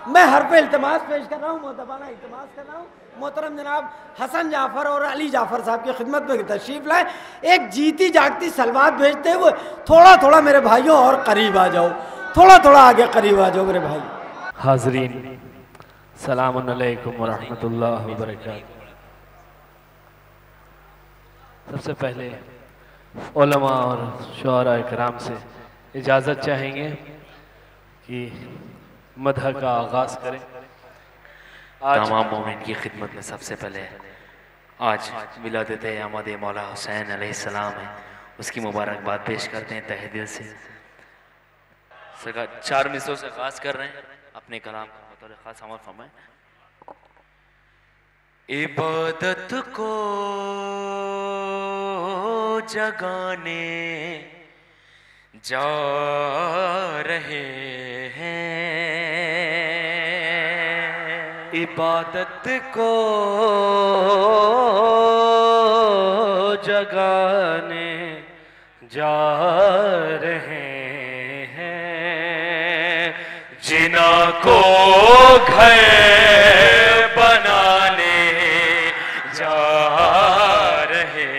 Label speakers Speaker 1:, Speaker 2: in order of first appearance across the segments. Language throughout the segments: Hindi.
Speaker 1: मैं हर पे इल्तमास पेश कर रहा हूँ, मोहतबाना इल्तमास कर रहा हूँ। मोहतरम जनाब हसन जाफ़र और अली जाफ़र साहब की खिदमत में तशरीफ़ लाए। एक जीती जागती सलवात भेजते हुए थोड़ा थोड़ा मेरे भाइयों और करीब आ जाओ, थोड़ा थोड़ा आगे करीब आ जाओ मेरे भाई।
Speaker 2: हाज़रीन सलाम अलैकुम व रहमतुल्लाहि व बरकातहू। सबसे पहले उलमा और शुअरा इकराम से इजाज़त चाहेंगे कि मदह का आगाज़ करें। आज
Speaker 3: तमाम मोमिन की खिदमत में सबसे पहले आज विलादत अहमद मौला हुसैन अलैहिस्सलाम है, उसकी मुबारकबाद पेश करते हैं तहे दिल से। सरकार 4 मिसरों से आगाज़ कर रहे हैं अपने कलाम का, बतौर ख़ास अमल फरमाएं। इबादत को जगाने जा रहे हैं,
Speaker 2: इबादत को जगाने जा रहे हैं,
Speaker 3: जिना को घर बनाने जा रहे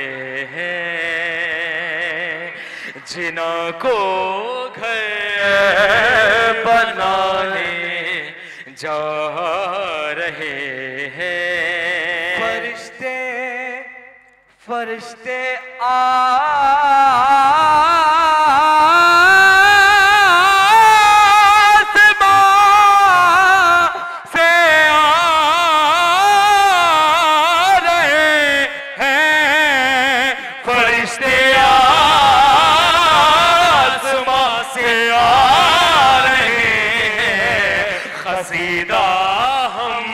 Speaker 3: हैं, जिना को घर बनाने जा रहे हैं।
Speaker 2: फरिश्ते फरिश्ते
Speaker 3: कसीदा हम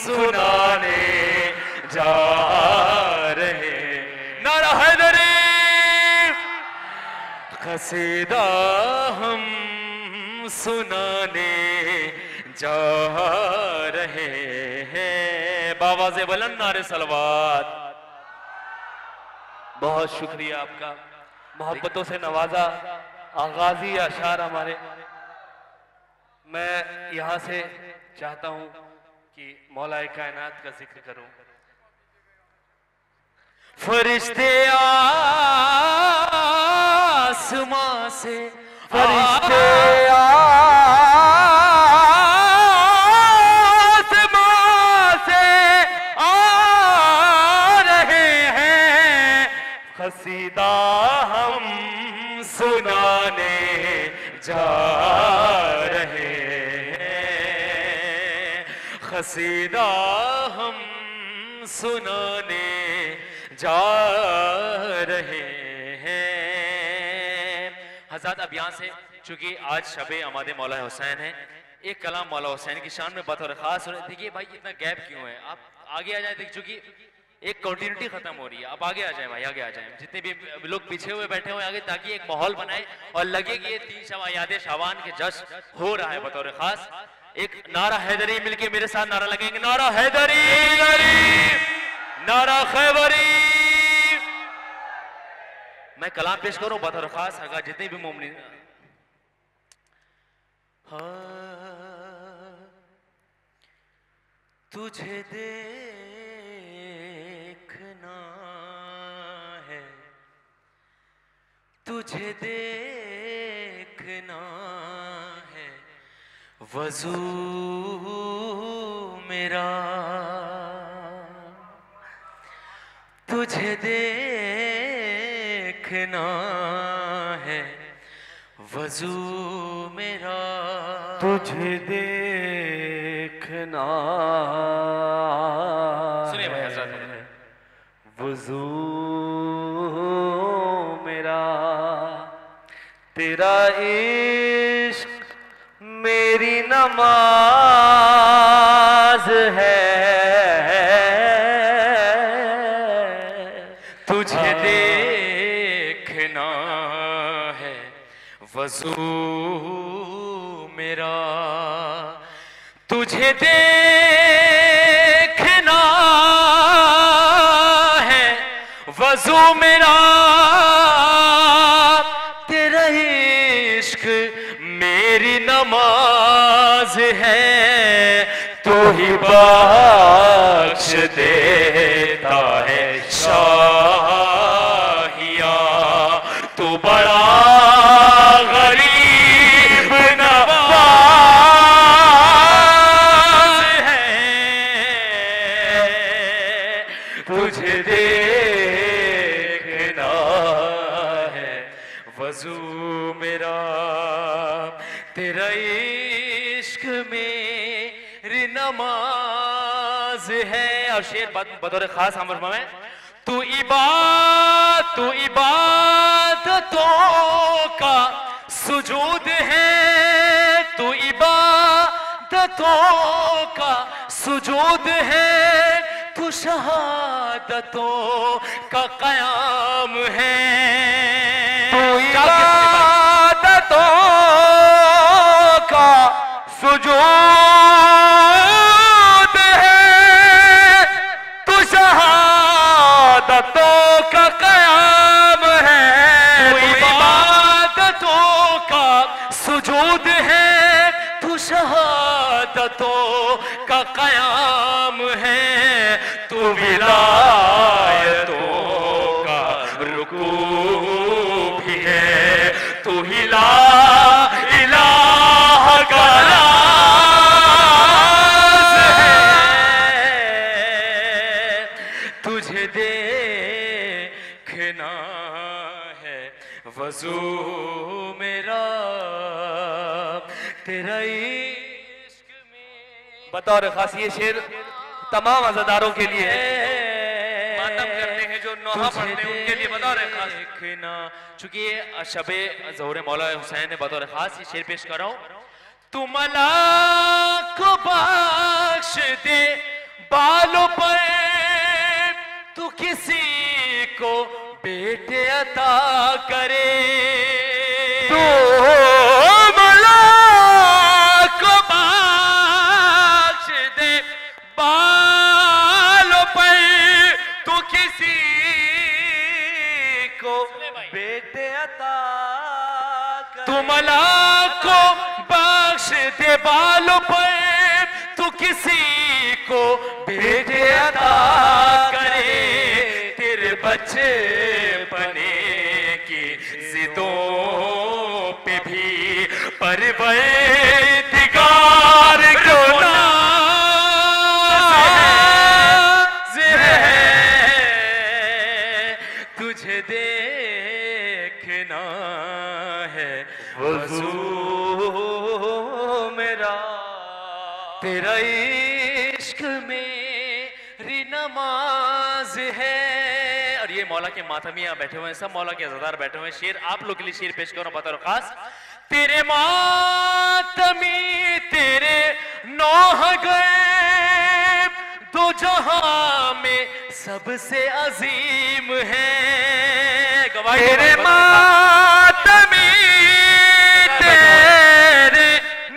Speaker 3: सुनाने जा रहे, नारा हैदरी, कसीदा हम सुनाने जा रहे हैं। बावाज़े बुलंद नारे सलवात।
Speaker 2: बहुत शुक्रिया आपका, मोहब्बतों से नवाजा आगाजी अशार हमारे। मैं यहाँ से चाहता हूँ कि मौलाए कायनात का जिक्र करूँ।
Speaker 3: फरिश्ते आसमां से, फरिश्ते आसमां से आ रहे हैं, कसीदा हम सुनाने जा रहे हैं, कसीदा हम सुनाने जा रहे हैं। हज़रत अब यहाँ से चूंकि आज शबे आमाद मौला हुसैन है, एक कलाम मौला हुसैन की शान में बतौर खास हो रही। देखिए भाई इतना गैप क्यों है, आप आगे आ जाए। चूंकि एक कंटिन्यूटी खत्म हो रही है, आप आगे आ जाए भाई, आगे आ जाए। जितने भी लोग पीछे हुए बैठे हुए आगे, ताकि एक माहौल बनाए और लगे कि ये 3 शवायाद शाबान के जश्न हो रहा है बतौर खास। एक नारा हैदरी मिलके मेरे साथ नारा लगेंगे, नारा हैदरी, नारा खैबरी। मैं कलाम पेश करूं बतौर खास, अगर जितने भी मोमिन तुझे देखना है, तुझे देखना है, वज़ू मेरा तुझे देखना है, वज़ू मेरा
Speaker 2: तुझे देखना
Speaker 3: सुनिए भाई हज़रत,
Speaker 2: वज़ू मेरा, तेरा इश्क मेरी नमाज है,
Speaker 3: तुझे देखना है, वज़ू मेरा तुझे देखना है, वज़ू मेरा, तेरा इश्क मेरी नमाज है, तू ही बख्श देता है शाहिया, तू बड़ा गरीब नवाज है, तुझे देखना है वजू मेरा, तेरा इश्क मेरी नमाज है। और शेर बतौर खास हम में, तू इबादतों का सुजूद है, तू इबादतों का सुजूद है, तू शहादतों का क़याम है। तू इबादतों का सुजूद है, तू शहादतों का क़याम है। तू इबादतों का सुजूद है, तू शहादतों का क़याम है, तू विलायतों का रुकू भी है, तू ही ला इलाहा का राज़ है, तुझे देखना है वजू मेरा, तेरा इश्क में। बतौर खास ये शेर तमाम अज़ादारों के लिए है, मातम करते हैं जो नोहा पढ़ते हैं उनके लिए बतौर खास देखना। चूंकि ये शबे ज़ोहर मौला हुसैन ने बतौर खास ये शेर पेश कर रहा हूं। तू मलाक को बख्श दे बालों पर, तू किसी को बेटे अता करे, तू मलाक को बख्श दे बालों पर, तू किसी को बेटे अता करे, तू मलाक को बख्श दे बालों पर, तू किसी को बेटे अता करे, तेरे बच्चे बने की जिदों पे भी परवरदिगार को नाज़ है, तुझे देखना है वजू मेरा, तेरा इश्क मेरी नमाज है। और ये मौला के मातमिया बैठे हुए हैं, सब मौला के अज़ादार बैठे हुए हैं। शेर आप लोग के लिए शेर पेश करो बतौर खास। तेरे मातमी तेरे नौह गए, दो जहां में सबसे अजीम है। तेरे मातमी तेरे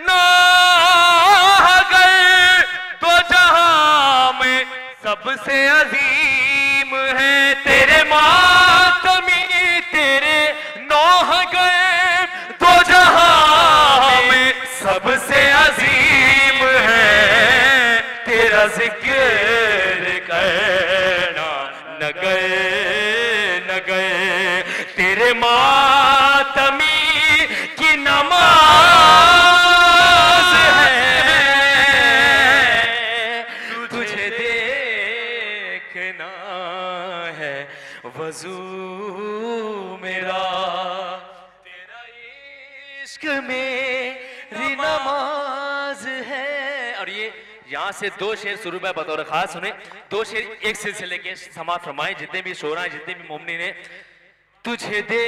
Speaker 3: नौह गए, दो जहां में सबसे अजीम है। तेरे मातमी तेरे नौह गए, दो जहां में सबसे अजीम है। तेरा जिक्र करना न गए न गए, तेरे मातमी की नमाज है, तुझे देखना है वजू मेरा, तेरा इश्क मेरी नमाज है। और ये यहाँ से दो शेर शुरू में बतौर खास सुने, दो शेर एक सिलसिले के समाप्त फरमाए। जितने भी शोरा है, जितने भी मोमिनीन है, तुझे दे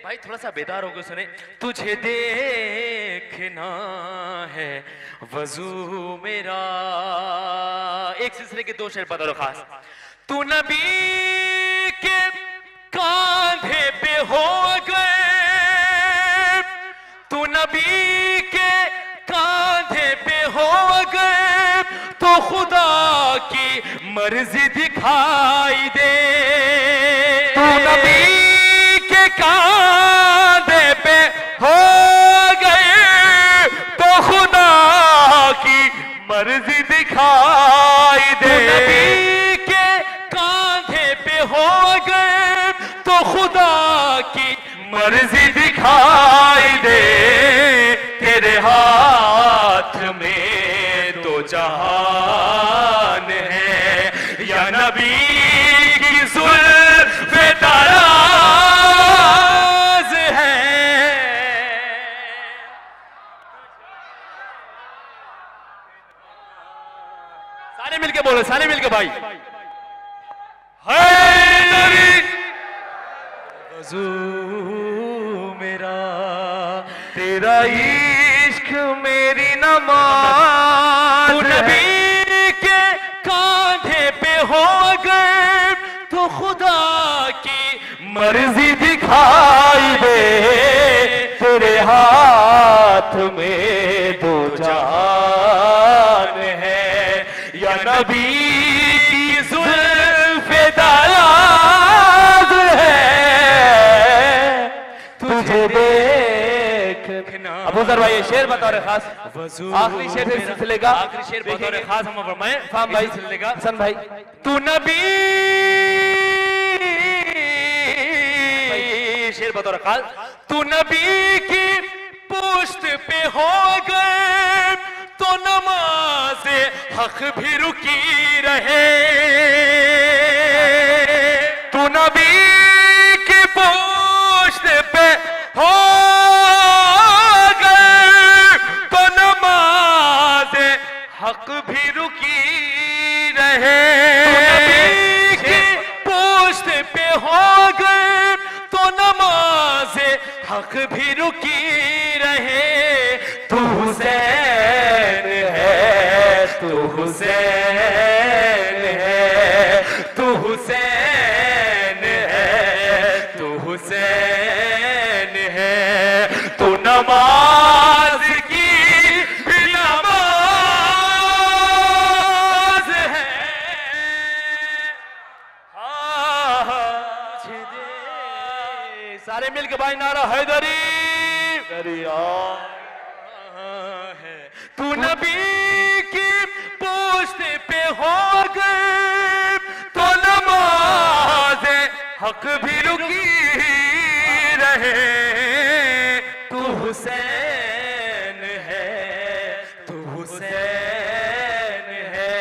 Speaker 3: भाई थोड़ा सा बेदार होकर सुने। तुझे देखना है वजू मेरा, एक सिलसिले के दो शेर बतौर खास। तू नबी के कांधे पे हो गए, तू नबी के कांधे पे हो गए, तो खुदा की मर्जी दिखाई दे। तू नबी के कांधे पे हो गए, तो खुदा की
Speaker 2: मर्जी दिखाई दे। नबी के कांधे पे हो गए तो खुदा की मर्जी दिखाई दे। तेरे हाथ में तो जहान है या नबी की जुल्फ़े दराज है। सारे मिलके बोलो, सारे मिलके भाई। वज़ू मेरा तेरा इश्क मेरी नमाज। तू नबी के कांधे पे हो गए तो खुदा की मर्जी दिखाई दे। तेरे हाथ में दो जान है या नबी की जुल्फ़े दराज है। तुझे देखना। अबू ज़र भाई शेर बतौर खास, आखिरी शेर इस सिलसिले का, आखिरी शेर बतौर खास हम फरमाएं। फाम भाई सिलसिले का, हसन भाई। तू नबी, शेर बतौर खास। तू नबी की पुश्त पे हो गए तो नमाज हक भी रुकी रहे। तू नबी की पुश्त पे हो गए तो नमाज हक भी रुकी रहे। नबी की पुश्त पे हो गए तो नमाज हक भी रुकी रहे। तू हुसैन है, तू हुसैन है, तू हुसैन है, तू हुसैन है। तू नमाज की भी नमाज है। सारे मिलके भाई नारा हैदरी है। तू नबी की पोस्ट पे हो गए तो नमाज हक भी रुकी रहे। तू हुसैन है, तू हुसैन है,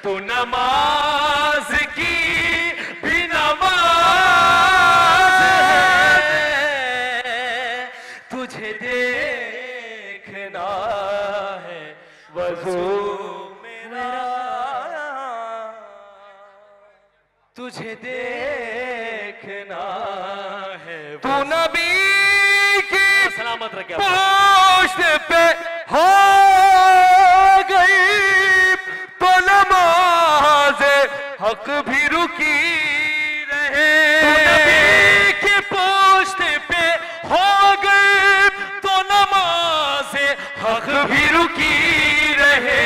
Speaker 2: तू नमाज की भी नमाज है। तुझे देखना है वज़ू मेरा, तुझे देखना है। तू नबी की सलामत रखे पोस्ट पे हो गई तो नमाज हक भी रुकी रहे। तू नबी की पोस्ट पे हो गई तो नमाज हक भी रुकी रहे।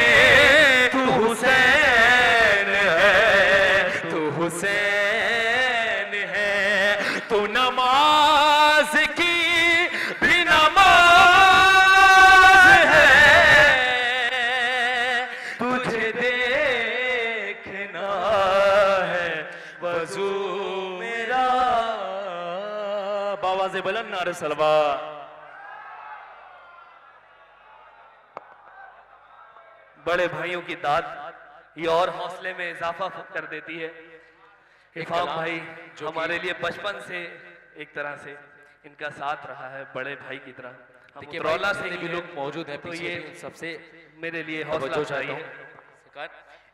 Speaker 2: तू हुसैन है, तू हुसैन है, तू नमाज की भी नमाज है। तुझे देखना है वज़ू मेरा। बावाज़े बुलंद नारे सलवा। बड़े भाइयों की दाद ये और हौसले में इजाफा कर देती है। इफ़ाक भाई जो हमारे लिए बचपन से एक तरह से इनका साथ रहा है, बड़े भाई की तरह।
Speaker 3: रौला से भी लोग मौजूद हैं,
Speaker 2: तो
Speaker 3: पीछे
Speaker 2: ये
Speaker 3: भी सबसे
Speaker 2: मेरे लिए हौसला अफजाई है।
Speaker 3: सरकार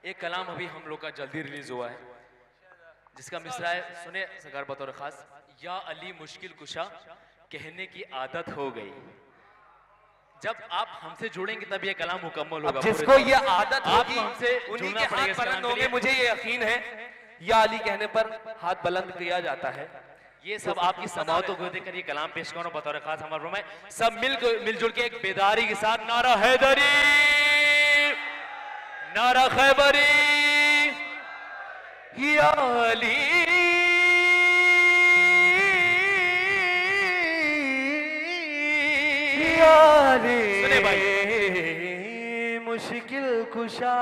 Speaker 3: एक कलाम अभी हम लोग का जल्दी रिलीज हुआ है जिसका मिसरा है, सुने सरकार बतौर खास। या अली मुश्किल कुशा कहने की आदत हो गई। जब आप हमसे जुड़ेंगे तब ये कलाम मुकम्मल होगा।
Speaker 1: जिसको ये आदत होगी
Speaker 3: हमसे
Speaker 1: उन्हीं के हाथ बुलंद होंगे, मुझे ये यकीन है। या अली कहने पर हाथ बुलंद किया जाता है।
Speaker 3: ये सब आपकी समातों को देखकर ये कलाम पेश करो बतौर खास हमारे में सब मिलजुल के एक बेदारी के साथ नारा हैदरी, नारा खैबरी, या अली सुने भाई।
Speaker 2: मुश्किल मुश्किल कुशा,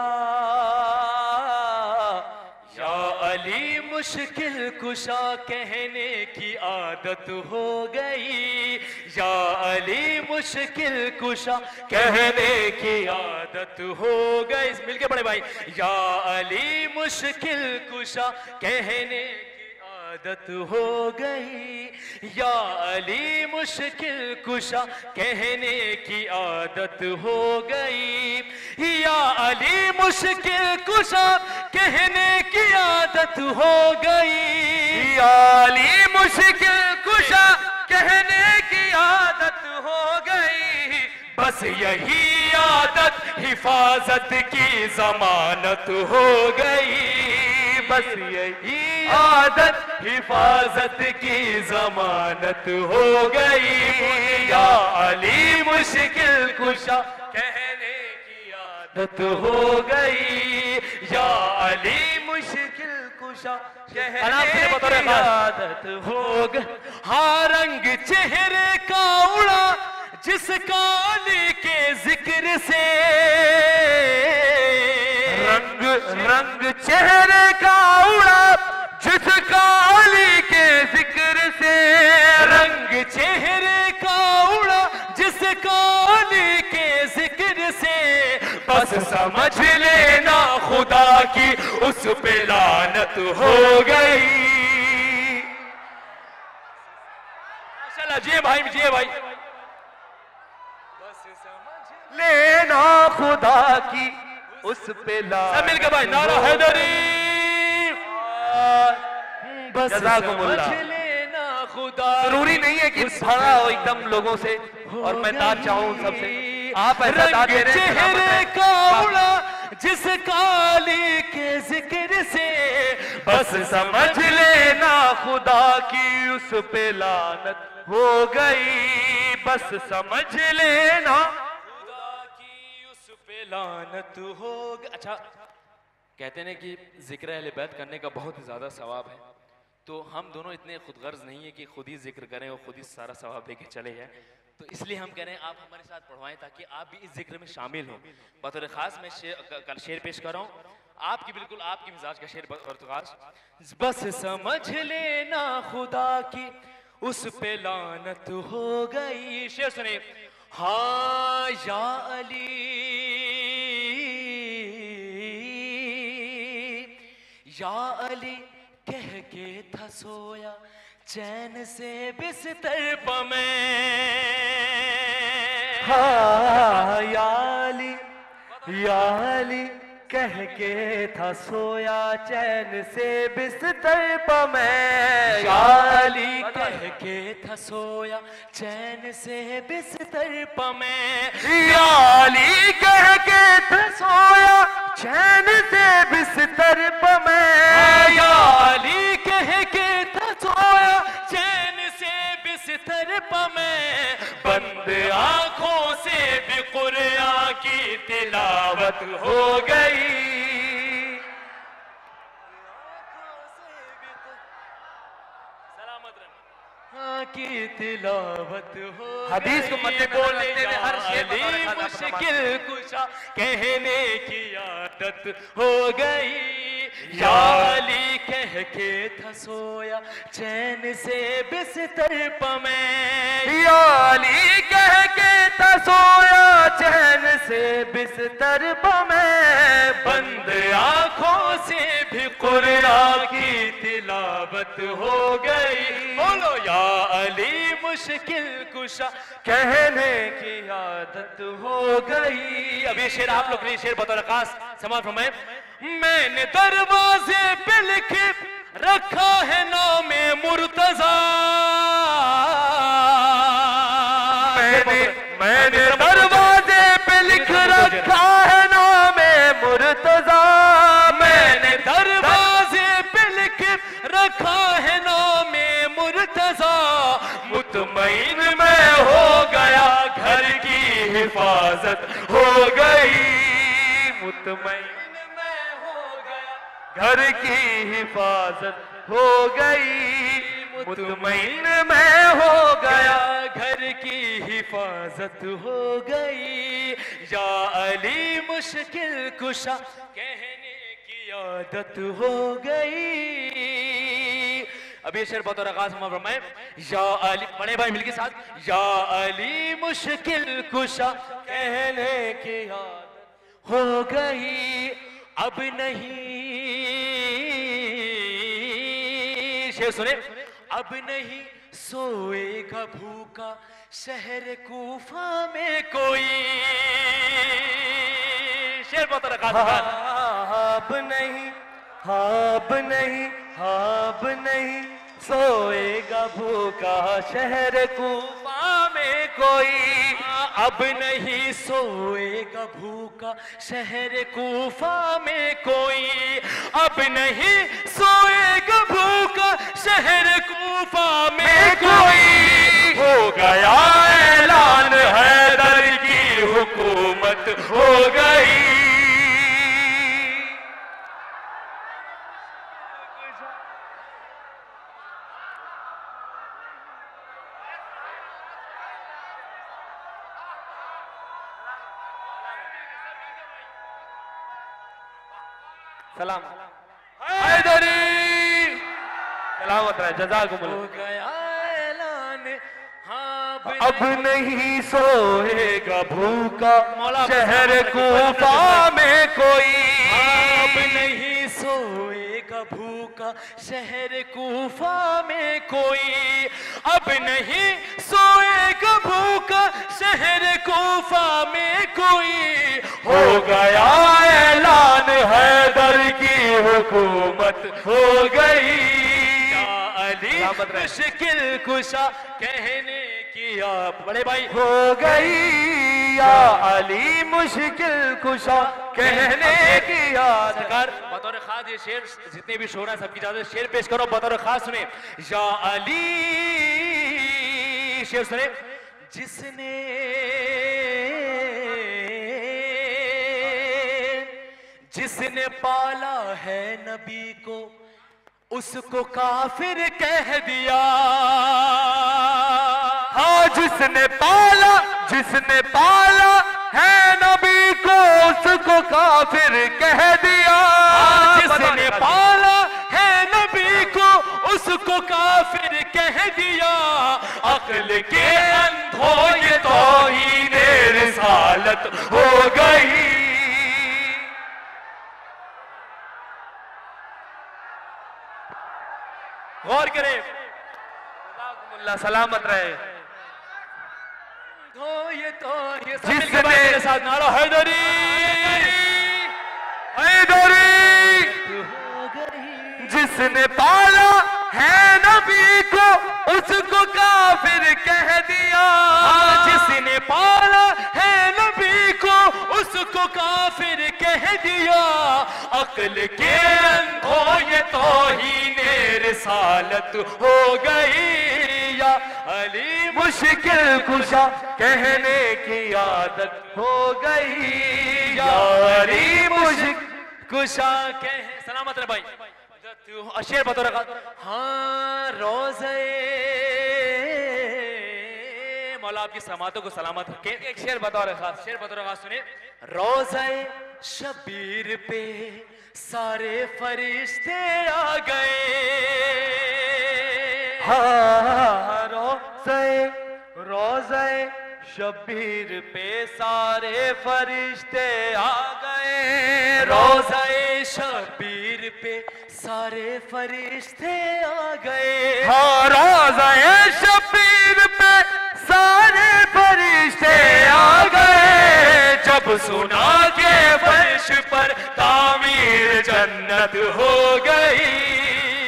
Speaker 2: या अली मुश्किल कुशा कहने की आदत हो गई, या अली मुश्किल कुशा कहने की आदत हो गई। मिलके पढ़े भाई। या अली मुश्किल कुशा कहने आदत हो गई, या अली मुश्किल कुशा कहने की आदत हो गई, या अली मुश्किल कुशा कहने की आदत हो गई, या अली मुश्किल कुशा कहने की आदत हो गई। बस यही आदत हिफाजत की जमानत हो गई, बस यही आदत हिफाजत की जमानत हो गई। या अली मुश्किल कुशा कहने की आदत हो गई, या अली मुश्किल कुशा कहने की आदत हो गई। हाँ रंग चेहरे का उड़ा जिसका अली के जिक्र से, रंग चेहरे का उड़ा जिसका अली के जिक्र से, रंग चेहरे का उड़ा जिसका अली के जिक्र से। बस समझ लेना खुदा की उस पे लानत हो गई। माशाल्लाह जी भाई, जी भाई। बस समझ लेना खुदा की उस पे लानत। मिलकर भाई नारा हैदरी। बस समझ लेना खुदा। जरूरी नहीं है कि भरा हो एकदम लोगों से और मैं दाद चाहूं सबसे। आप ऐसा दाद दे रहे हैं चेहरे का उड़ा जिसका अली के जिक्र से। बस समझ लेना खुदा की उस पे लानत हो गई, बस समझ लेना खुदा की उस पे लानत हो गई। अच्छा कहते हैं कि जिक्र अहले बैत करने का बहुत ज़्यादा सवाब है, तो हम दोनों इतने खुदगर्ज नहीं है कि खुद ही जिक्र करें और खुद ही सारा सवाब देके चले जाएं। तो इसलिए हम कह रहे हैं आप हमारे साथ पढ़वाएं ताकि आप भी इस जिक्र में शामिल हों। बतौर ख़ास मैं कल शेर पेश कर रहा हूँ, आपकी बिल्कुल आपकी मिजाज का शेर बतौर ख़ास। बस समझ लेना खुदा की उस पे लानत हो गई। शेर सुनिए। हाँ या अली, या अली कह के था सोया चैन से बिस्तर पर मैं। हाँ या अली कह के था सोया चैन से बिस्तर पर मैं। या अली कह के था सोया चैन से बिस्तर पर मैं। या अली कह के था सोया चैन से बिस्तर पर मैं। या अली कह के था सोया चैन से बिस्तर पर मैं। बंद आंखों से भी कुरान की तिलावत हो गई। सलामत रहना की तिलावत हो। हदीस को मत बोलने में हर शेर मुश्किल कुशा कहने की आदत हो गई। या अली कह के था सोया चैन से बिस्तर पर मैं। या अली कह के था सोया चैन से बिस्तर पर मैं। बंद आंखों से भी कुरान की तिलावत हो गई। बोलो या अली मुश्किल कुशा कहने की आदत हो गई। अब ये शेर आप लोग के लिए शेर बतौर खास समाप्त फरमाएं। मैंने दरवाजे पे लिख रखा है नाम मुर्तजा। मैंने दरवाजे पे लिख रखा है नाम मुर्तजा। मैंने दरवाजे पे लिख रखा है नाम मुर्तजा। मुतमईन मैं हो गया घर की हिफाजत हो गई। मुतमईन घर की हिफाजत हो गई। मुतमईन मैं हो गया, घर की हिफाजत हो गई। या अली मुश्किल कुशा कहने की आदत हो गई। अभी शेर बहुत आगाज में फरमाए, या अली, बड़े भाई मिलके साथ, या अली मुश्किल कुशा कहने की आदत हो गई। अब नहीं, शेर सुने, अब नहीं सोएगा भूखा शहर कूफा में कोई। शेर बहुत रखा था। अब नहीं, अब नहीं, अब नहीं सोएगा भूखा शहर कूफा में कोई। अब नहीं सोएगा भूखा शहर कूफा में कोई। अब नहीं सोएगा भूखा शहर कूफा में कोई। हो गया ऐलान हैदर की हुकूमत हो गई। सलाम हैदरी, सलामत रहे, जज़ाकुमुल्लाह। हो गया ऐलान, अब नहीं सोएगा भूखा शहर कूफा में कोई। अब नहीं सोएगा भूखा शहर कूफा में कोई। अब नहीं सोएगा भूखा शहर कूफा में कोई। हो गया ऐलान हैदर की हुकूमत हो गई। मुश्किल कुशा कहने की आप, बड़े भाई, हो गई। या अली मुश्किल कुशा कहने की याद। सरकार बतौर खास ये शेर, जितने भी शोर हैं सबकी इजाजत, शेर पेश करो बतौर खास सुने। या अली, शेर सुने, जिसने जिसने पाला है नबी को उसको काफिर कह दिया। हाँ, जिसने पाला है नबी को उसको काफिर कह दिया। जिसने पाला है नबी को उसको काफिर कह दिया। अक्ल के अंधों ये तौहीन रिसालत हो गई। गौर करें, सलामत रहे। जिसने साथ नारा हैदरी हैदरी, जिसने पाला है नबी को उसको काफिर कह दिया। जिसने पाला है नबी को उसको काफिर कह दिया। अक्ल के अंधों ये तौहीन रिसालत हो गई। या अली मुश्किल कुशा कहने की आदत हो गई। या अली मुश्किल कुशा कह, सलामत रहे भाई। शेर बतौर, हाँ, रोज़े मौला आपकी समातों को सलामत रखे। एक शेर बतौर खास, शेर बतौर खास सुने। रोज़े शबीर पे सारे फरिश्ते आ गए। हाँ, रोज़े शबीर पे सारे फरिश्ते आ गए। रोज़े शबीर पे सारे फरिश्ते आ गए। हाँ, रोज़े शबीर पे सारे फरिश्ते आ गए। जब सुना के फर्श पर तामीर जन्नत हो गई।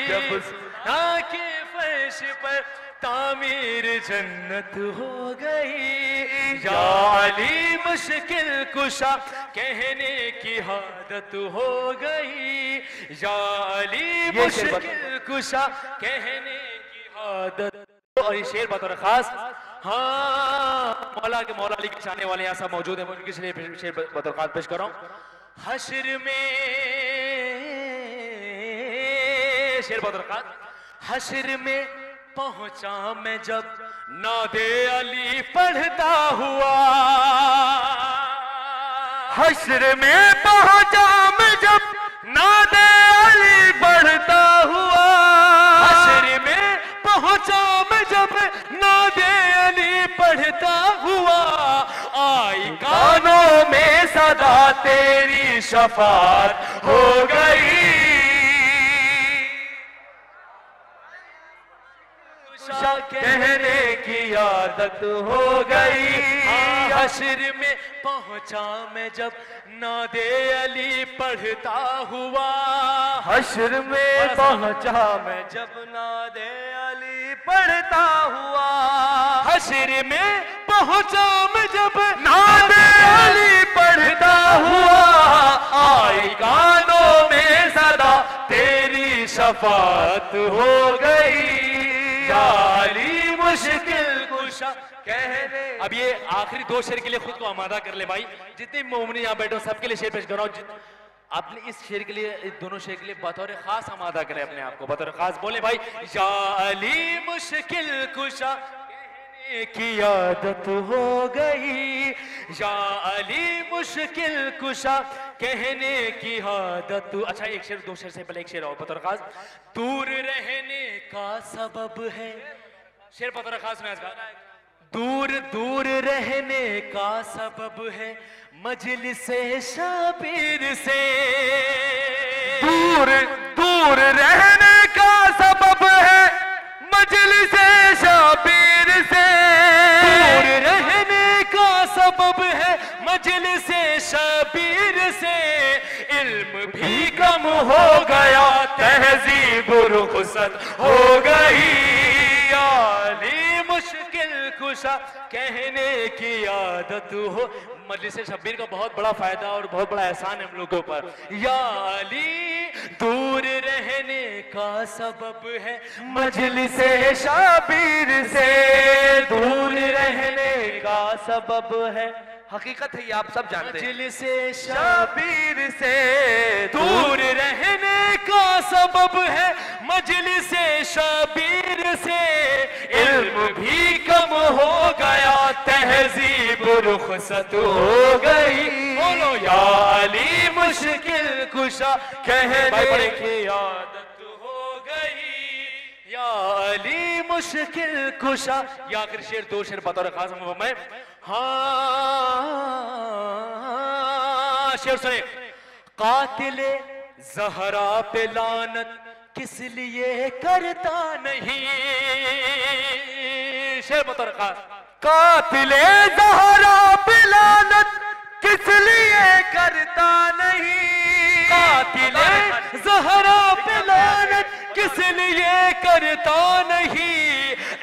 Speaker 2: जब सुना के फर्श पर तामीर जन्नत हो गई। या अली मुश्किल कुशा कहने की आदत हो गई। या अली मुश्किल कुशा कहने की आदत। और ये शेर बतौर खास, हाँ, मौला अली के चाहने वाले यहाँ सब मौजूद हैं, उनके लिए शेर बतौर खास पेश कर रहा हूँ। हश्र में, शेर बतौर खास, हश्र में
Speaker 3: पहुंचा मैं जब नादे अली पढ़ता हुआ, हश्र में पहुंचा मैं जब नादे अली पढ़ता हुआ, हश्र में पहुंचा मैं जब नादे अली पढ़ता हुआ, आई कानों में सदा तेरी शफात हो गई, कहने की आदत हो गई। हश्र में पहुंचा मैं जब नादे अली पढ़ता हुआ, हश्र में पहुंचा मैं जब नादे अली पढ़ता हुआ, हश्र में पहुंचा मैं जब नादे अली पढ़ता हुआ, आई कानों में सदा तेरी शफात हो गई, अली मुश्किल कुशा कहने। अब ये आखिरी दो शेर के लिए खुद को आमादा कर ले भाई, जितने मोमिनी यहाँ बैठे हो सबके लिए शेर पेश कर रहा हूँ। आपने इस शेर के लिए, इस दोनों शेर के लिए बतौर खास आमादा करें अपने आप को, बतौर खास बोले भाई, या अली मुश्किल कुशा कहने की आदत हो गई, या अली मुश्किल कुशा कहने की आदत। अच्छा एक शेर, दो शेर से पहले एक शेर और बतौर खास, दूर रहने का सबब है, शेर बतौर खास में आज का, दूर दूर रहने का सबब है मजलिसे शाबिर से, दूर दूर रहने का सबब है मजलिसे शाबिर से, दूर रहने का सबब है मजलिसे शाबिर से, इल्म भी कम हो गया तहजीब रुखसत हो गई, अली मुश्किल कुशा कहने की आदत हो। मजलिस शब्बीर का बहुत बड़ा फायदा और बहुत बड़ा एहसान है हम लोगों पर। या अली दूर रहने का सबब है मजलिस शब्बीर से, दूर रहने का सबब है, हकीकत है ये आप सब जानते हैं, मजलिस शब्बीर से दूर रहने का सबब है मजलिस शब्बीर से, इल्म भी कम हो गया तहजीब रुखसत हो गई, बोलो या अली मुश्किल कुशा कहने की आदत हो गई, या अली मुश्किल कुशा। या आखिर शेर, दो शेर बतौर खास मैं, हाँ शेर सुने, कातिले ज़हरा पे लानत किस लिए करता नहीं, शेर बतौर खास, कातिले ज़हरा पे लानत किस लिए करता नहीं, कातिले ज़हरा पे लानत किस लिए करता नहीं,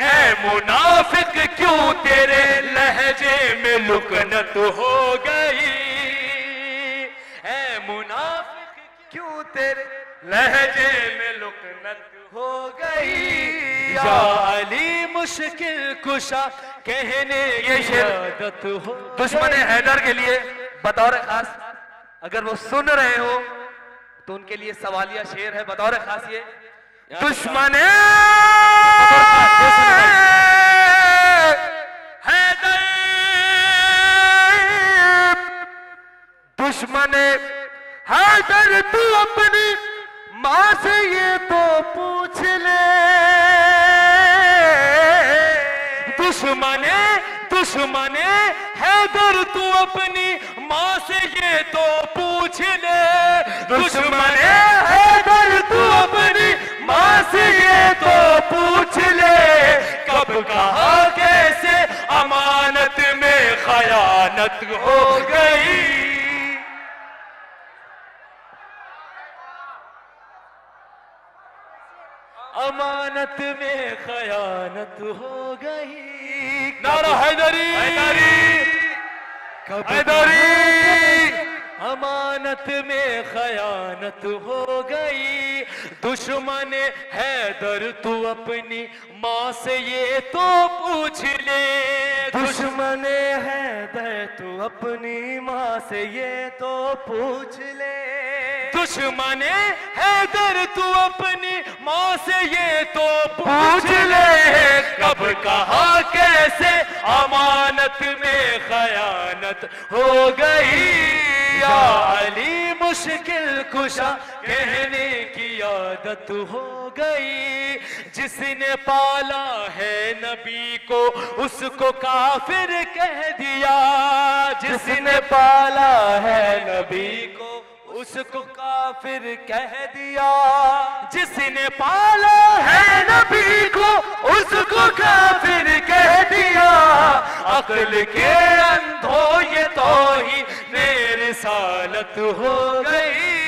Speaker 3: ऐ मुनाफिक क्यों तेरे लहजे में लुकनत हो गई, ऐ मुनाफिक क्यों तेरे लहजे में लुकनत हो गई, या अली मुश्किल कुशा कहने की आदत हो। दुश्मन हैदर के लिए बतौर खास, अगर वो सुन रहे हो तो उनके लिए सवालिया शेर है बतौर खास ये, दुश्मन हैदर, दुश्मन हैदर तू अपनी माँ से ये तो पूछ ले, दुश्मन हैदर तू अपनी माँ से ये तो पूछ ले, दुश्मन हैदर तू अपनी माँ से ये तो पूछ ले, कब कहा कैसे अमानत में खयानत हो गई, अमानत में खयानत हो गई, नारा हैदरी, हैदरी, अमानत में खयानत हो गई, दुश्मन हैदर तू अपनी माँ से ये तो पूछ ले, दुश्मन हैदर तू अपनी माँ से ये तो पूछ ले, दुश्मने हैदर तू अपनी माँ से ये तो पूछ ले, कब कहाँ कैसे अमानत में खयानत हो गई। या अली मुश्किल कुशा कहने की आदत हो गई। जिसने पाला है नबी को उसको काफिर कह दिया, जिसने पाला है नबी को उसको काफिर कह दिया। जिसने पाला है नबी को उसको काफिर कह दिया। अक्ल के अंधों ये तौहीद रिसालत हो गई।